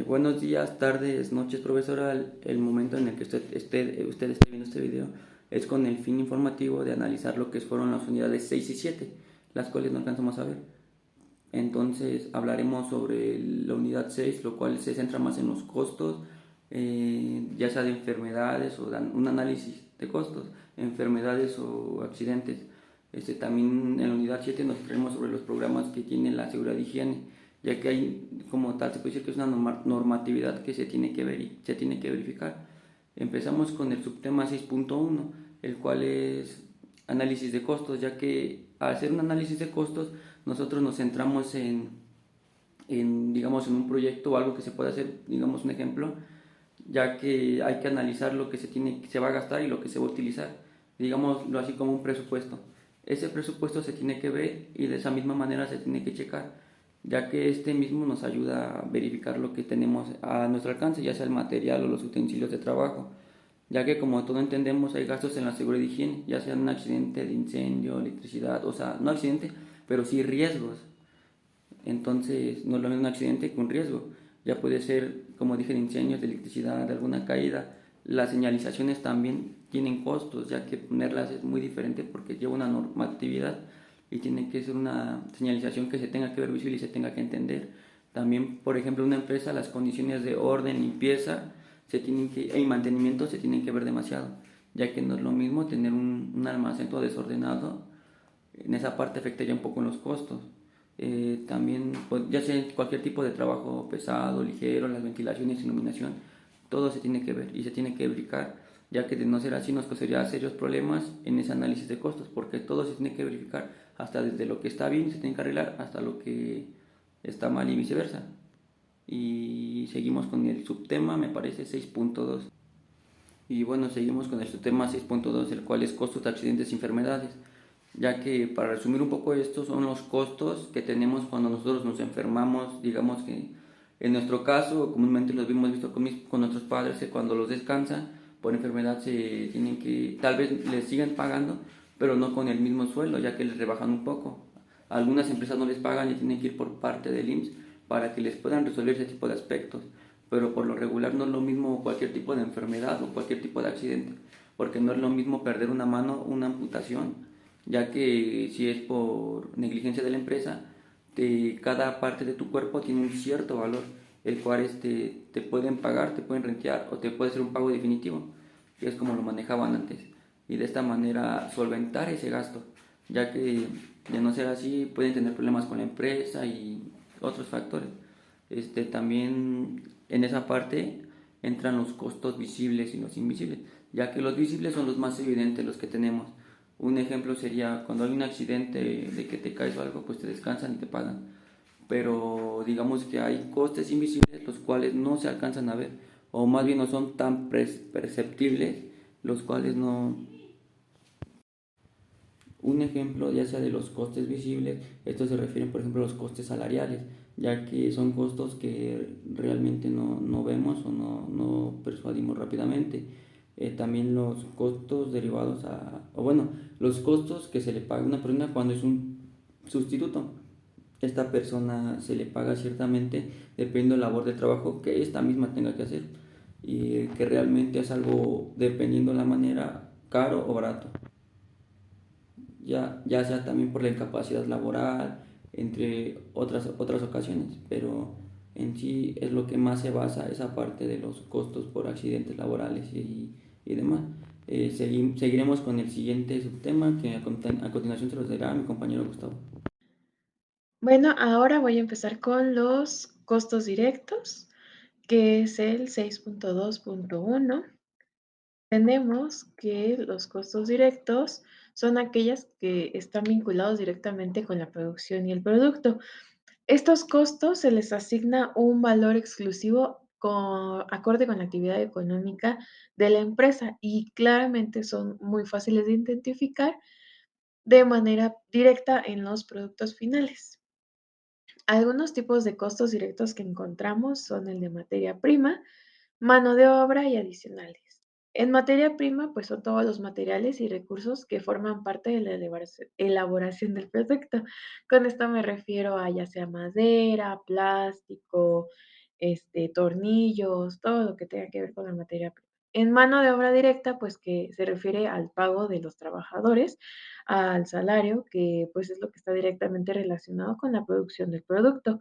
Buenos días, tardes, noches, profesora. El momento en el que usted esté viendo este video es con el fin informativo de analizar lo que fueron las unidades 6 y 7, las cuales no alcanzamos a ver. Entonces hablaremos sobre la unidad 6, lo cual se centra más en los costos, ya sea de enfermedades o un análisis de costos, enfermedades o accidentes. También en la unidad 7 nos traemos sobre los programas que tiene la seguridad de higiene, ya que hay como tal, se puede decir que es una normatividad que se tiene que ver y se tiene que verificar. Empezamos con el subtema 6.1, el cual es análisis de costos, ya que al hacer un análisis de costos nosotros nos centramos digamos, en un proyecto o algo que se puede hacer, digamos un ejemplo, ya que hay que analizar lo que se va a gastar y lo que se va a utilizar, digámoslo así como un presupuesto. Ese presupuesto se tiene que ver y de esa misma manera se tiene que checar, ya que este mismo nos ayuda a verificar lo que tenemos a nuestro alcance, ya sea el material o los utensilios de trabajo, ya que como todo entendemos hay gastos en la seguridad de higiene, ya sea un accidente de incendio, electricidad, o sea, no accidente, pero sí riesgos. Entonces, no es lo mismo un accidente que un riesgo. Ya puede ser, como dije, de incendios, de electricidad, de alguna caída. Las señalizaciones también tienen costos, ya que ponerlas es muy diferente porque lleva una normatividad y tiene que ser una señalización que se tenga que ver visible y se tenga que entender. También, por ejemplo, una empresa, las condiciones de orden, limpieza y mantenimiento se tienen que ver demasiado, ya que no es lo mismo tener un almacén todo desordenado. En esa parte afectaría un poco en los costos. También, pues, ya sea cualquier tipo de trabajo pesado, ligero, las ventilaciones, iluminación, todo se tiene que ver y se tiene que verificar, ya que de no ser así nos causaría serios problemas en ese análisis de costos, porque todo se tiene que verificar, hasta desde lo que está bien se tiene que arreglar hasta lo que está mal y viceversa. Y seguimos con el subtema, me parece 6.2. Y bueno, seguimos con el subtema 6.2, el cual es costos de accidentes y enfermedades, ya que para resumir un poco estos son los costos que tenemos cuando nosotros nos enfermamos. Digamos que en nuestro caso comúnmente los hemos visto con nuestros padres, que cuando los descansan por enfermedad se tienen que, tal vez les siguen pagando, pero no con el mismo sueldo, ya que les rebajan un poco. Algunas empresas no les pagan y tienen que ir por parte del IMSS para que les puedan resolver ese tipo de aspectos, pero por lo regular no es lo mismo cualquier tipo de enfermedad o cualquier tipo de accidente, porque no es lo mismo perder una mano, una amputación, ya que si es por negligencia de la empresa, cada parte de tu cuerpo tiene un cierto valor, el cual te pueden pagar, te pueden rentear o te puede ser un pago definitivo, que es como lo manejaban antes, y de esta manera solventar ese gasto, ya que de no ser así pueden tener problemas con la empresa y otros factores. También en esa parte entran los costos visibles y los invisibles, ya que los visibles son los más evidentes, los que tenemos. Un ejemplo sería cuando hay un accidente de que te caes o algo, pues te descansan y te pagan. Pero digamos que hay costes invisibles los cuales no se alcanzan a ver, o más bien no son tan perceptibles, los cuales no. Un ejemplo ya sea de los costes visibles, estos se refieren por ejemplo a los costes salariales, ya que son costos que realmente no vemos o no persuadimos rápidamente. También los costos derivados o bueno, los costos que se le paga a una persona cuando es un sustituto. Esta persona se le paga ciertamente dependiendo de la labor de trabajo que esta misma tenga que hacer, y que realmente es algo, dependiendo de la manera, caro o barato, ya sea también por la incapacidad laboral, entre otras ocasiones, pero en sí es lo que más se basa esa parte de los costos por accidentes laborales y demás. Seguiremos con el siguiente subtema que a continuación se los dará mi compañero Gustavo. Bueno, ahora voy a empezar con los costos directos, que es el 6.2.1. Tenemos que los costos directos son aquellas que están vinculados directamente con la producción y el producto. Estos costos se les asigna un valor exclusivo acorde con la actividad económica de la empresa y claramente son muy fáciles de identificar de manera directa en los productos finales. Algunos tipos de costos directos que encontramos son el de materia prima, mano de obra y adicionales. En materia prima, pues son todos los materiales y recursos que forman parte de la elaboración del producto. Con esto me refiero a ya sea madera, plástico, tornillos, todo lo que tenga que ver con la materia prima. En mano de obra directa, pues que se refiere al pago de los trabajadores, al salario, que pues es lo que está directamente relacionado con la producción del producto.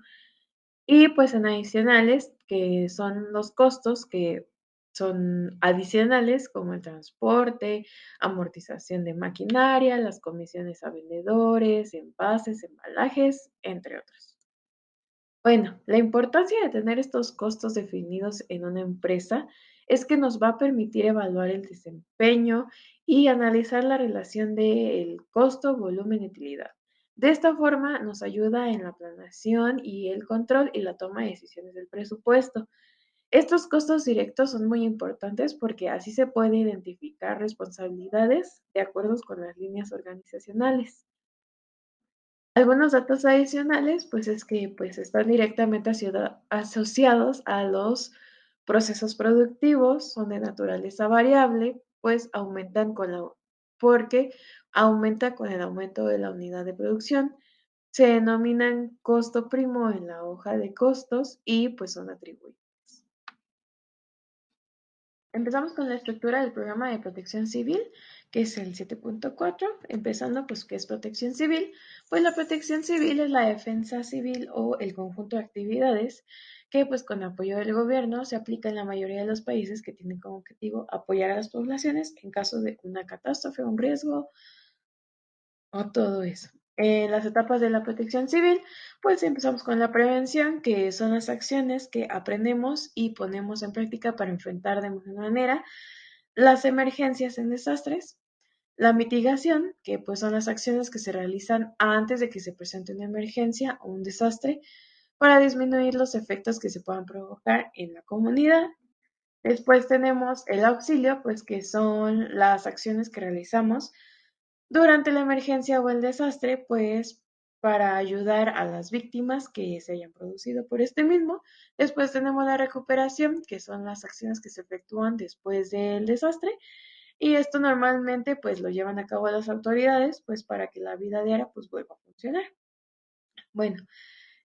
Y pues en adicionales, que son los costos que son adicionales, como el transporte, amortización de maquinaria, las comisiones a vendedores, envases, embalajes, entre otros. Bueno, la importancia de tener estos costos definidos en una empresa es que nos va a permitir evaluar el desempeño y analizar la relación del costo, volumen y utilidad. De esta forma nos ayuda en la planeación y el control y la toma de decisiones del presupuesto. Estos costos directos son muy importantes porque así se puede identificar responsabilidades de acuerdo con las líneas organizacionales. Algunos datos adicionales, pues es que pues están directamente asociados a los procesos productivos, son de naturaleza variable, pues porque aumenta con el aumento de la unidad de producción. Se denominan costo primo en la hoja de costos y pues son atribuidos. Empezamos con la estructura del programa de protección civil, que es el 7.4, empezando pues qué es protección civil. Pues la protección civil es la defensa civil o el conjunto de actividades que pues con apoyo del gobierno se aplica en la mayoría de los países que tienen como objetivo apoyar a las poblaciones en caso de una catástrofe, un riesgo o todo eso. En las etapas de la protección civil, pues empezamos con la prevención, que son las acciones que aprendemos y ponemos en práctica para enfrentar de mejor manera las emergencias en desastres. La mitigación, que pues son las acciones que se realizan antes de que se presente una emergencia o un desastre para disminuir los efectos que se puedan provocar en la comunidad. Después tenemos el auxilio, pues que son las acciones que realizamos durante la emergencia o el desastre, pues para ayudar a las víctimas que se hayan producido por este mismo. Después tenemos la recuperación, que son las acciones que se efectúan después del desastre. Y esto normalmente pues lo llevan a cabo las autoridades pues para que la vida diaria pues vuelva a funcionar. Bueno,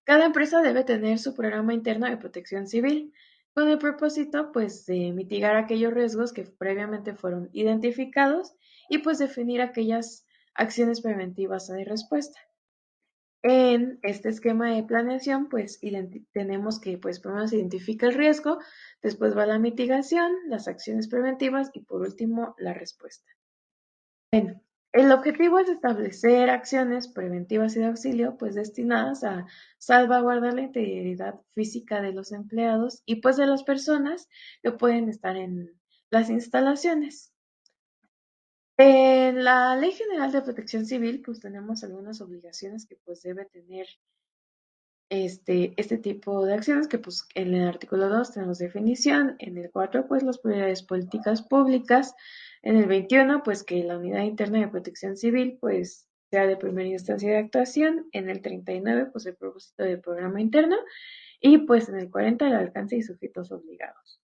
cada empresa debe tener su programa interno de protección civil con el propósito pues de mitigar aquellos riesgos que previamente fueron identificados y pues definir aquellas acciones preventivas de respuesta. En este esquema de planeación, pues tenemos que, pues, primero se identifica el riesgo, después va la mitigación, las acciones preventivas y por último la respuesta. Bueno, el objetivo es establecer acciones preventivas y de auxilio, pues destinadas a salvaguardar la integridad física de los empleados y pues de las personas que pueden estar en las instalaciones. En la Ley General de Protección Civil, pues tenemos algunas obligaciones que pues debe tener este tipo de acciones que pues en el artículo 2 tenemos definición, en el 4 pues las prioridades políticas públicas, en el 21 pues que la unidad interna de protección civil pues sea de primera instancia de actuación, en el 39 pues el propósito del programa interno y pues en el 40 el alcance y sujetos obligados.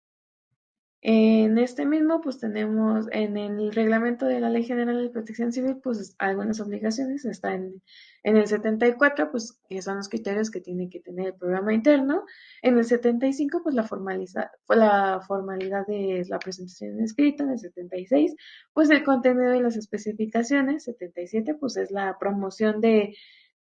En este mismo, pues tenemos en el reglamento de la Ley General de Protección Civil, pues algunas obligaciones. Está en el 74, pues que son los criterios que tiene que tener el programa interno. En el 75, pues la formalidad de la presentación escrita. En el 76, pues el contenido y las especificaciones. 77, pues es la promoción de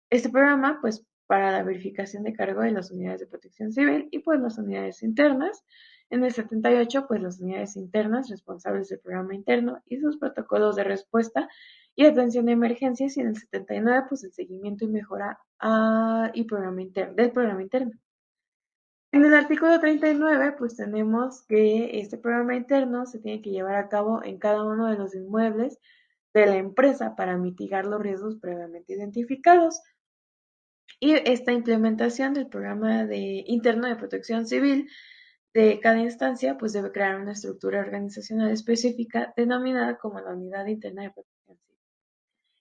este programa, pues para la verificación de cargo de las unidades de protección civil y pues las unidades internas. En el 78, pues las unidades internas responsables del programa interno y sus protocolos de respuesta y atención de emergencias. Y en el 79, pues el seguimiento y mejora del programa interno. En el artículo 39, pues tenemos que este programa interno se tiene que llevar a cabo en cada uno de los inmuebles de la empresa para mitigar los riesgos previamente identificados. Y esta implementación del programa interno de protección civil de cada instancia, pues debe crear una estructura organizacional específica denominada como la Unidad Interna de Protección Civil.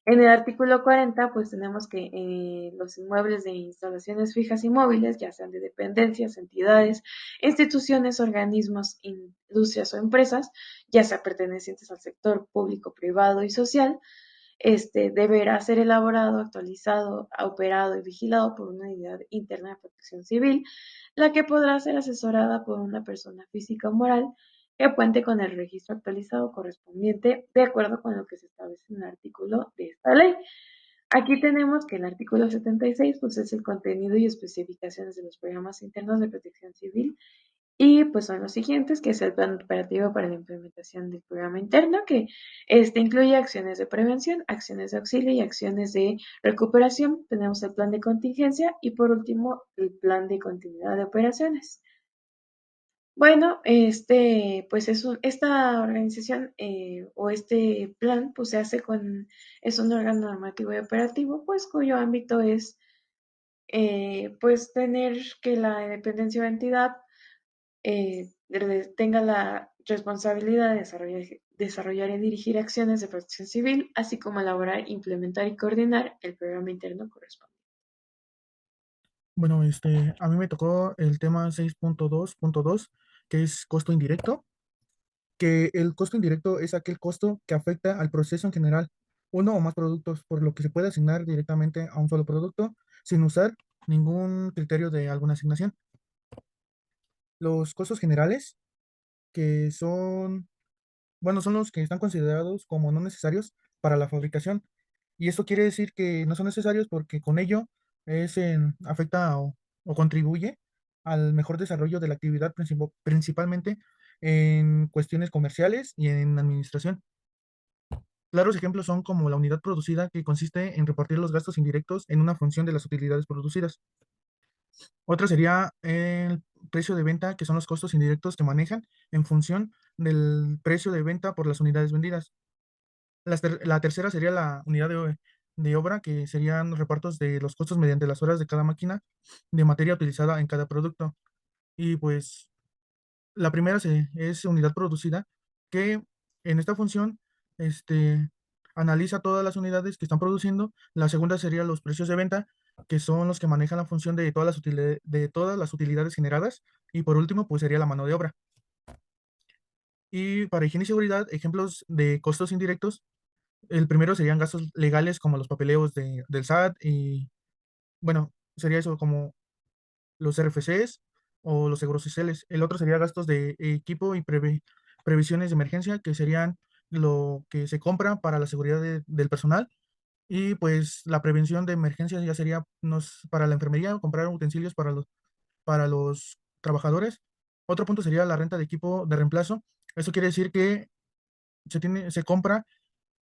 En el artículo 40, pues tenemos que los inmuebles de instalaciones fijas y móviles, ya sean de dependencias, entidades, instituciones, organismos, industrias o empresas, ya sea pertenecientes al sector público, privado y social, este deberá ser elaborado, actualizado, operado y vigilado por una unidad interna de protección civil, la que podrá ser asesorada por una persona física o moral que cuente con el registro actualizado correspondiente de acuerdo con lo que se establece en el artículo de esta ley. Aquí tenemos que el artículo 76 pues, es el contenido y especificaciones de los programas internos de protección civil y pues son los siguientes, que es el plan operativo para la implementación del programa interno, que incluye acciones de prevención, acciones de auxilio y acciones de recuperación. Tenemos el plan de contingencia y por último el plan de continuidad de operaciones. Bueno, pues esta organización o este plan, pues se hace es un órgano normativo y operativo, pues cuyo ámbito es, pues tener que la dependencia o entidad tenga la responsabilidad de desarrollar y dirigir acciones de protección civil, así como elaborar, implementar y coordinar el programa interno correspondiente. Bueno, a mí me tocó el tema 6.2.2, que es costo indirecto, que el costo indirecto es aquel costo que afecta al proceso en general, uno o más productos, por lo que se puede asignar directamente a un solo producto sin usar ningún criterio de alguna asignación. Los costos generales, que son, bueno, son los que están considerados como no necesarios para la fabricación. Y esto quiere decir que no son necesarios porque con ello afecta o contribuye al mejor desarrollo de la actividad principalmente en cuestiones comerciales y en administración. Claros ejemplos son como la unidad producida, que consiste en repartir los gastos indirectos en una función de las utilidades producidas. Otra sería el precio de venta, que son los costos indirectos que manejan en función del precio de venta por las unidades vendidas. La tercera sería la unidad de obra, que serían los repartos de los costos mediante las horas de cada máquina de materia utilizada en cada producto. Y pues la primera es unidad producida, que en esta función analiza todas las unidades que están produciendo. La segunda sería los precios de venta, que son los que manejan la función de de todas las utilidades generadas. Y por último, pues sería la mano de obra. Y para higiene y seguridad, ejemplos de costos indirectos. El primero serían gastos legales como los papeleos del SAT y, bueno, sería eso como los RFCs o los seguros sociales. El otro sería gastos de equipo y previsiones de emergencia, que serían lo que se compra para la seguridad del personal. Y pues la prevención de emergencias ya sería para la enfermería, comprar utensilios para los trabajadores. Otro punto sería la renta de equipo de reemplazo. Eso quiere decir que se compra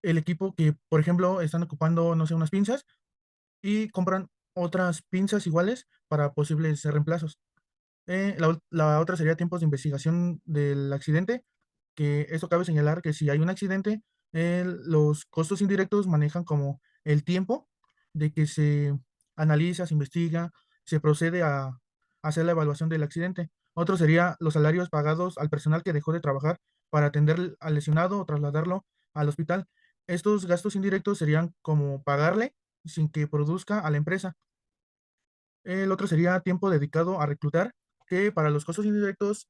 el equipo que, por ejemplo, están ocupando, no sé, unas pinzas y compran otras pinzas iguales para posibles reemplazos. La otra sería tiempos de investigación del accidente, que esto cabe señalar que si hay un accidente, los costos indirectos manejan como el tiempo de que se analiza, se investiga, se procede a hacer la evaluación del accidente. Otro sería los salarios pagados al personal que dejó de trabajar para atender al lesionado o trasladarlo al hospital. Estos gastos indirectos serían como pagarle sin que produzca a la empresa. El otro sería tiempo dedicado a reclutar, que para los costos indirectos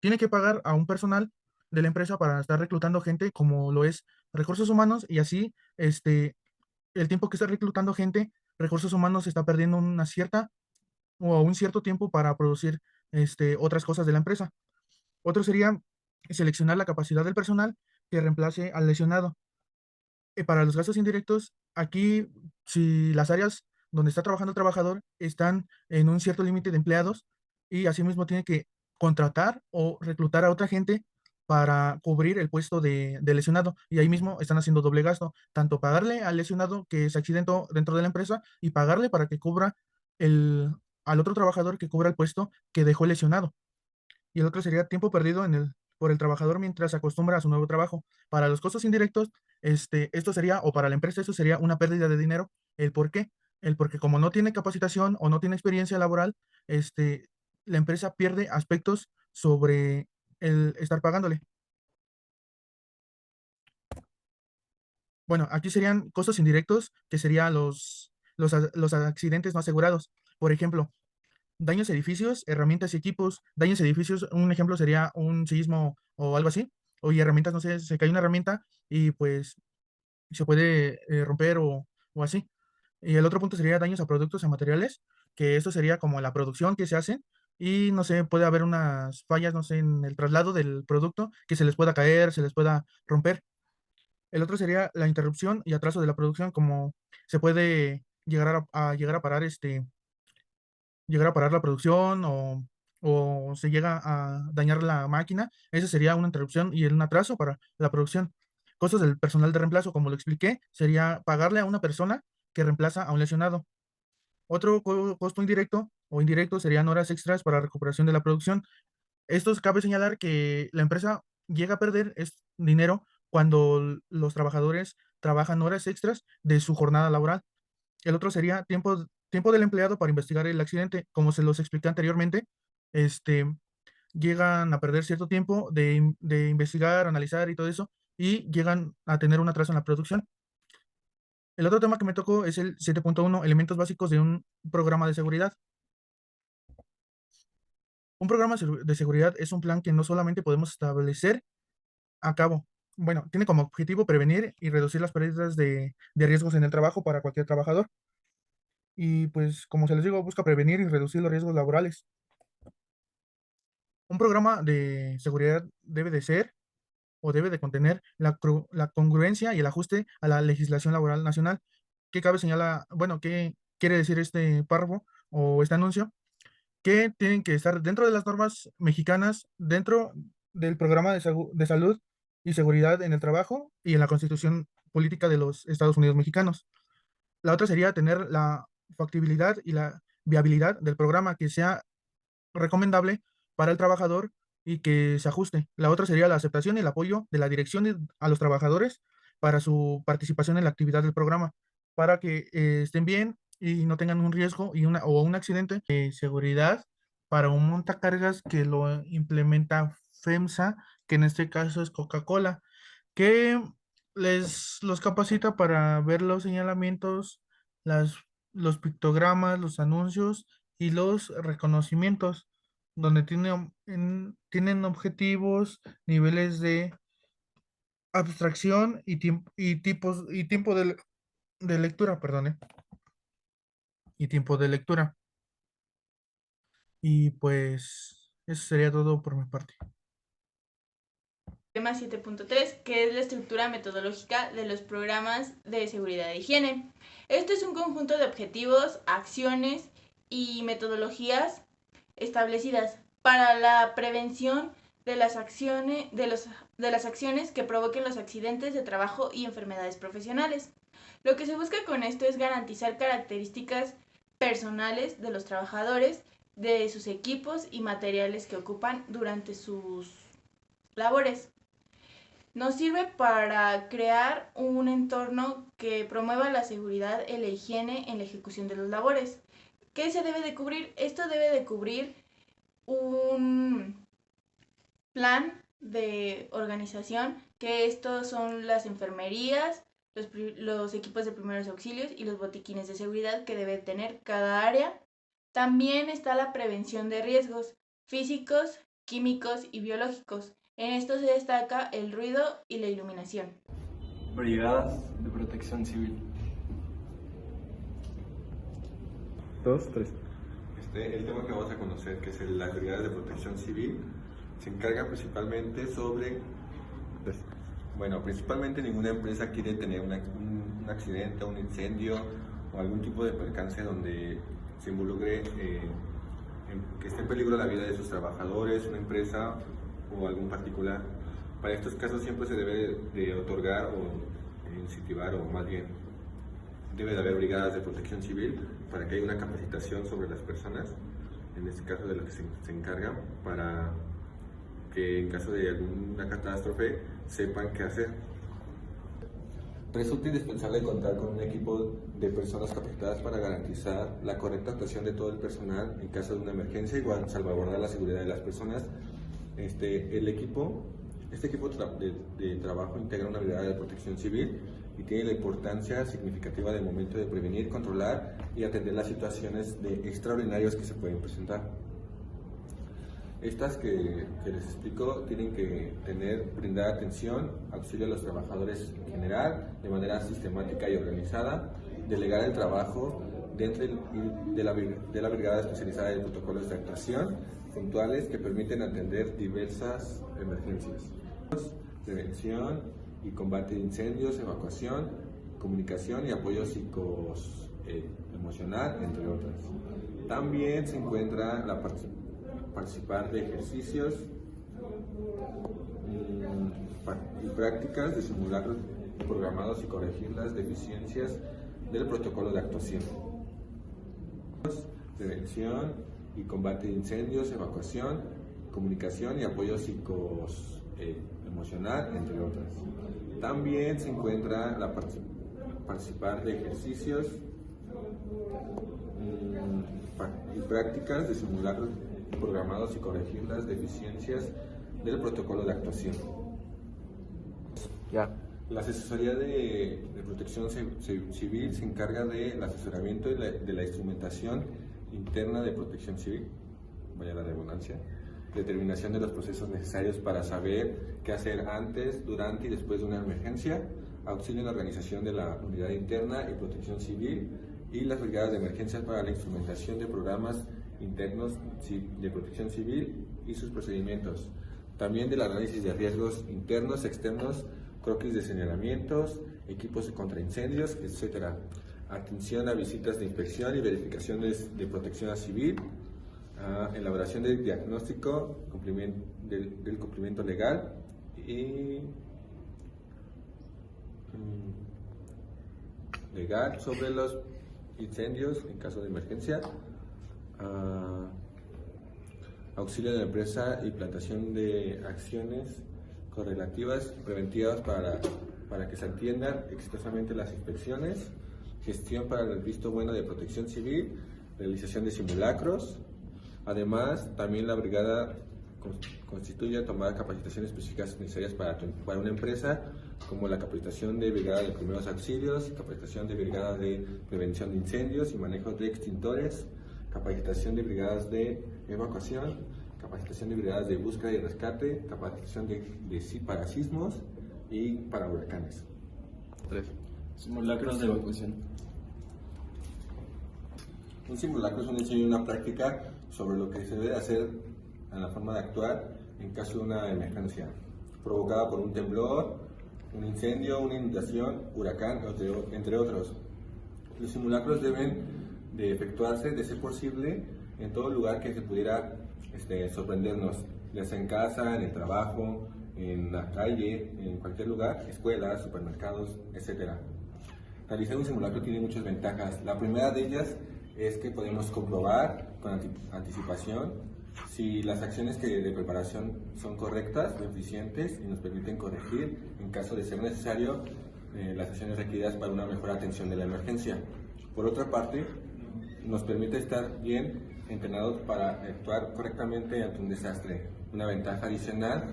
tiene que pagar a un personal de la empresa para estar reclutando gente, como lo es recursos humanos, y así el tiempo que está reclutando gente, recursos humanos está perdiendo una cierta o un cierto tiempo para producir otras cosas de la empresa. Otro sería seleccionar la capacidad del personal que reemplace al lesionado. Para los gastos indirectos, aquí, si las áreas donde está trabajando el trabajador están en un cierto límite de empleados y asimismo tiene que contratar o reclutar a otra gente para cubrir el puesto de lesionado. Y ahí mismo están haciendo doble gasto, tanto pagarle al lesionado que se accidentó dentro de la empresa y pagarle para que cubra el, al otro trabajador que cubra el puesto que dejó lesionado. Y el otro sería tiempo perdido por el trabajador mientras se acostumbra a su nuevo trabajo. Para los costos indirectos, esto sería, o para la empresa, esto sería una pérdida de dinero. ¿El por qué? El porque como no tiene capacitación o no tiene experiencia laboral, la empresa pierde aspectos sobre el estar pagándole. Bueno, aquí serían costos indirectos, que serían los accidentes no asegurados. Por ejemplo, daños a edificios, herramientas y equipos. Daños a edificios, un ejemplo sería un sismo o algo así. O y herramientas, no sé, se cae una herramienta y pues se puede romper o así. Y el otro punto sería daños a productos y materiales, que eso sería como la producción que se hace y no sé, puede haber unas fallas, no sé, en el traslado del producto que se les pueda caer, se les pueda romper. El otro sería la interrupción y atraso de la producción, como se puede llegar a parar llegar a parar la producción o se llega a dañar la máquina. Esa sería una interrupción y un atraso para la producción. Costos del personal de reemplazo, como lo expliqué, sería pagarle a una persona que reemplaza a un lesionado. Otro costo indirecto o indirecto serían horas extras para recuperación de la producción. Estos cabe señalar que la empresa llega a perder dinero cuando los trabajadores trabajan horas extras de su jornada laboral. El otro sería tiempo del empleado para investigar el accidente. Como se los expliqué anteriormente, este, llegan a perder cierto tiempo de investigar, analizar y todo eso, y llegan a tener un atraso en la producción. El otro tema que me tocó es el 7.1, elementos básicos de un programa de seguridad. Un programa de seguridad es un plan que no solamente podemos establecer a cabo. Bueno, tiene como objetivo prevenir y reducir las pérdidas de riesgos en el trabajo para cualquier trabajador. Y pues, como se les digo, busca prevenir y reducir los riesgos laborales. Un programa de seguridad debe de ser o debe de contener la congruencia y el ajuste a la legislación laboral nacional. ¿Qué cabe señalar? Bueno, ¿qué quiere decir este párrafo o este anuncio? Que tienen que estar dentro de las normas mexicanas, dentro del programa de salud y seguridad en el trabajo y en la Constitución Política de los Estados Unidos mexicanos. La otra sería tener la factibilidad y la viabilidad del programa que sea recomendable para el trabajador y que se ajuste. La otra sería la aceptación y el apoyo de la dirección a los trabajadores para su participación en la actividad del programa, para que estén bien y no tengan un riesgo o un accidente de seguridad para un montacargas que lo implementa FEMSA, que en este caso es Coca-Cola, que los capacita para ver los señalamientos, las, los pictogramas, los anuncios y los reconocimientos, donde tienen objetivos, niveles de abstracción y tiempo de lectura, perdón, y tiempo de lectura. Y pues eso sería todo por mi parte. Tema 7.3, que es la estructura metodológica de los programas de seguridad e higiene. Esto es un conjunto de objetivos, acciones y metodologías establecidas para la prevención de las acciones que provoquen los accidentes de trabajo y enfermedades profesionales. Lo que se busca con esto es garantizar características personales de los trabajadores, de sus equipos y materiales que ocupan durante sus labores. Nos sirve para crear un entorno que promueva la seguridad y la higiene en la ejecución de las labores. ¿Qué se debe de cubrir? Esto debe de cubrir un plan de organización, que estos son las enfermerías, los equipos de primeros auxilios y los botiquines de seguridad que debe tener cada área. También está la prevención de riesgos físicos, químicos y biológicos. En esto se destaca el ruido y la iluminación. Brigadas de Protección Civil. 2, 3. El tema que vamos a conocer, que es las brigadas de protección civil, se encargan principalmente sobre... Bueno, principalmente ninguna empresa quiere tener un accidente, un incendio o algún tipo de percance donde se involucre que esté en peligro la vida de sus trabajadores, una empresa o algún particular. Para estos casos siempre se debe de otorgar o incentivar, o más bien debe de haber brigadas de protección civil para que haya una capacitación sobre las personas, en este caso de las que se encargan, para que en caso de alguna catástrofe sepan qué hacer. Resulta indispensable contar con un equipo de personas capacitadas para garantizar la correcta actuación de todo el personal en caso de una emergencia, igual salvaguardar la seguridad de las personas. Este equipo de trabajo integra una brigada de protección civil y tiene la importancia significativa del momento de prevenir, controlar y atender las situaciones extraordinarias que se pueden presentar. Estas que les explico tienen que brindar atención, auxilio a los trabajadores en general, de manera sistemática y organizada, delegar el trabajo dentro de la Brigada Especializada de Protocolos de Actuación puntuales que permiten atender diversas emergencias. Prevención y combate de incendios, evacuación, comunicación y apoyo psicoemocional, entre otras. También se encuentra participar de ejercicios y prácticas de simulacros programados y corregir las deficiencias del protocolo de actuación. Prevención y combate de incendios, evacuación, comunicación y apoyo psicoemocional, entre otras. También se encuentra participar de ejercicios y prácticas de simulacros programados y corregir las deficiencias del protocolo de actuación. La asesoría de protección civil se encarga del asesoramiento de la instrumentación interna de protección civil, vaya la redundancia, determinación de los procesos necesarios para saber qué hacer antes, durante y después de una emergencia, auxilio en la organización de la unidad interna y protección civil y las brigadas de emergencias para la instrumentación de programas internos de protección civil y sus procedimientos. También del análisis de riesgos internos, externos, croquis de señalamientos, equipos contra incendios, etc. Atención a visitas de inspección y verificaciones de protección civil, elaboración del diagnóstico del cumplimiento legal y legal sobre los incendios en caso de emergencia, auxilio de la empresa y plantación de acciones correlativas preventivas para que se atiendan exitosamente las inspecciones, gestión para el visto bueno de protección civil, realización de simulacros. Además, también la brigada constituye tomar capacitaciones específicas necesarias para una empresa, como la capacitación de brigada de primeros auxilios, capacitación de brigada de prevención de incendios y manejo de extintores, capacitación de brigadas de evacuación, capacitación de brigadas de búsqueda y rescate, capacitación para sismos y para huracanes. 3. Simulacros de evacuación. Un simulacro es un ensayo y una práctica sobre lo que se debe hacer en la forma de actuar en caso de una emergencia provocada por un temblor, un incendio, una inundación, huracán, entre otros. Los simulacros deben de efectuarse, de ser posible, en todo lugar que se pudiera sorprendernos, ya sea en casa, en el trabajo, en la calle, en cualquier lugar, escuelas, supermercados, etc. Realizar un simulacro tiene muchas ventajas. La primera de ellas es que podemos comprobar con anticipación si las acciones de preparación son correctas o eficientes y nos permiten corregir, en caso de ser necesario, las acciones requeridas para una mejor atención de la emergencia. Por otra parte, nos permite estar bien entrenados para actuar correctamente ante un desastre. Una ventaja adicional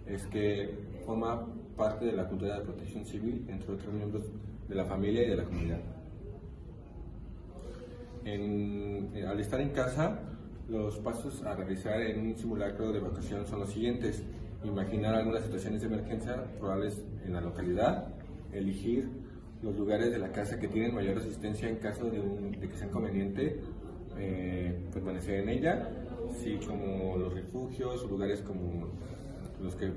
es que forma parte de la cultura de protección civil entre otros miembros de la familia y de la comunidad. Al estar en casa, los pasos a realizar en un simulacro de evacuación son los siguientes: imaginar algunas situaciones de emergencia probables en la localidad, elegir los lugares de la casa que tienen mayor resistencia en caso de que sea conveniente permanecer en ella, así como los refugios o lugares como los que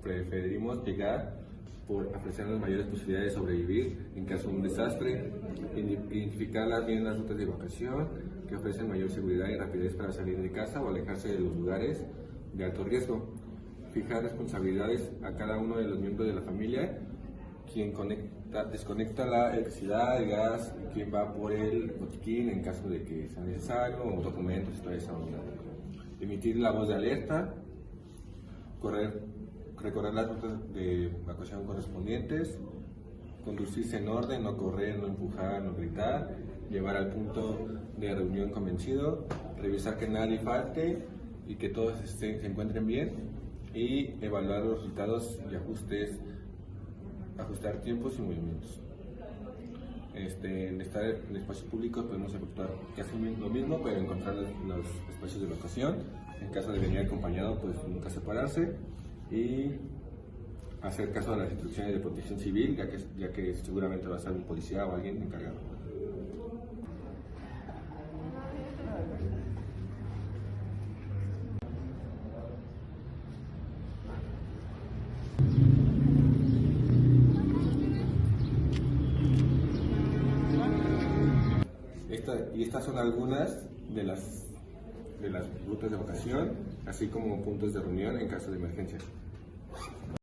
preferimos llegar por ofrecernos mayores posibilidades de sobrevivir en caso de un desastre, identificar bien las rutas de evacuación que ofrecen mayor seguridad y rapidez para salir de casa o alejarse de los lugares de alto riesgo, fijar responsabilidades a cada uno de los miembros de la familia, quien desconecta la electricidad, el gas, quien va por el botiquín en caso de que sea necesario, o documentos y toda esa onda. Emitir la voz de alerta, recorrer las rutas de evacuación correspondientes, conducirse en orden, no correr, no empujar, no gritar, llevar al punto de reunión convencido, revisar que nadie falte y que todos se encuentren bien, y evaluar los resultados y ajustar tiempos y movimientos. En espacios públicos podemos efectuar casi lo mismo, pero encontrar los espacios de evacuación En caso de venir acompañado, pues nunca separarse y hacer caso a las instrucciones de protección civil, ya que seguramente va a ser un policía o alguien encargado. Estas son algunas de las rutas de evacuación, así como puntos de reunión en caso de emergencia.